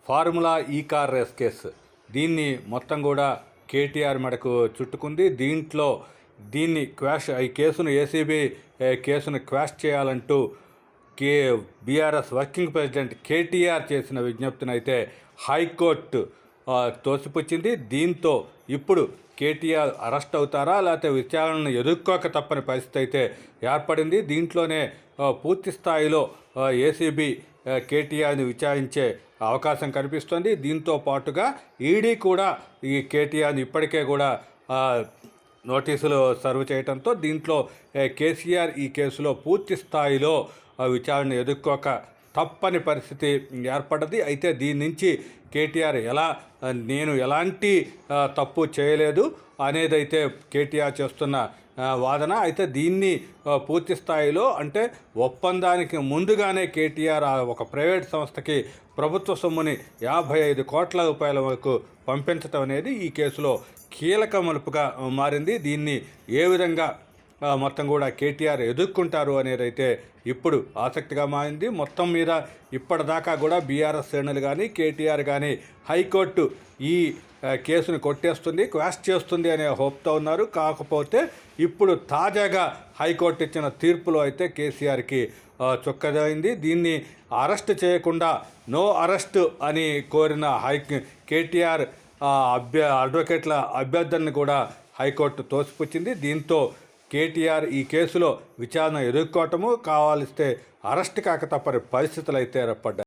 Formula ఈ car race case దీన్ని మొత్తం కూడా కేటీఆర్ మెడకు చుట్టుకుంది. దీన్ని క్వాష్ ఈ కేసును ఏసీబీ కేసును క్వాష్ చేయాలంటూ బీఆర్ఎస్ వర్కింగ్ ప్రెసిడెంట్ కేటీఆర్ చేసిన విజ్ఞప్తిని అయితే హైకోర్టు తోసిపుచ్చింది. దీంతో ఇప్పుడు కేటీఆర్ అరెస్ట్ అవుతారా లేకపోతే విచారణను ఎదుర్కోక తప్పని పరిస్థితి అయితే ఏర్పడింది. దీంట్లోనే పూర్తి స్థాయిలో ఏసీబీ కేటీఆర్ని విచారించే అవకాశం కనిపిస్తోంది. దీంతో పాటుగా ఈడీ కూడా ఈ కేటీఆర్ని ఇప్పటికే కూడా నోటీసులు సర్వ్ చేయడంతో దీంట్లో కేసీఆర్ ఈ కేసులో పూర్తి స్థాయిలో విచారణ ఎదుర్కోక తప్పని పరిస్థితి ఏర్పడ్డది. అయితే దీని నుంచి కేటీఆర్ నేను ఎలాంటి తప్పు చేయలేదు అనేదైతే కేటీఆర్ చేస్తున్న వాదన. అయితే దీన్ని పూర్తి స్థాయిలో అంటే ఒప్పందానికి ముందుగానే కేటీఆర్ ఒక ప్రైవేట్ సంస్థకి ప్రభుత్వ సొమ్ముని 55 కోట్ల రూపాయల వరకు పంపించడం అనేది ఈ కేసులో కీలక మలుపుగా మారింది. దీన్ని ఏ విధంగా మొత్తం కూడా కేటీఆర్ ఎదుర్కొంటారు అనేది అయితే ఇప్పుడు ఆసక్తిగా మారింది. మొత్తం మీద ఇప్పటిదాకా కూడా బీఆర్ఎస్ శ్రేణులు కానీ కేటీఆర్ కానీ హైకోర్టు ఈ కేసును కొట్టేస్తుంది, క్వాష్ చేస్తుంది అనే హోప్తో ఉన్నారు. కాకపోతే ఇప్పుడు తాజాగా హైకోర్టు ఇచ్చిన తీర్పులో అయితే కేసీఆర్కి చుక్కదైంది. దీన్ని అరెస్ట్ చేయకుండా నో అరెస్ట్ అని కోరిన కేటీఆర్ అడ్వకేట్ల అభ్యర్థనని కూడా హైకోర్టు తోసిపుచ్చింది. దీంతో కేటీఆర్ ఈ కేసులో విచారణ ఎదుర్కోవటము కావాలిస్తే అరెస్ట్ కాక తప్పని పరిస్థితులు అయితే ఏర్పడ్డాయి.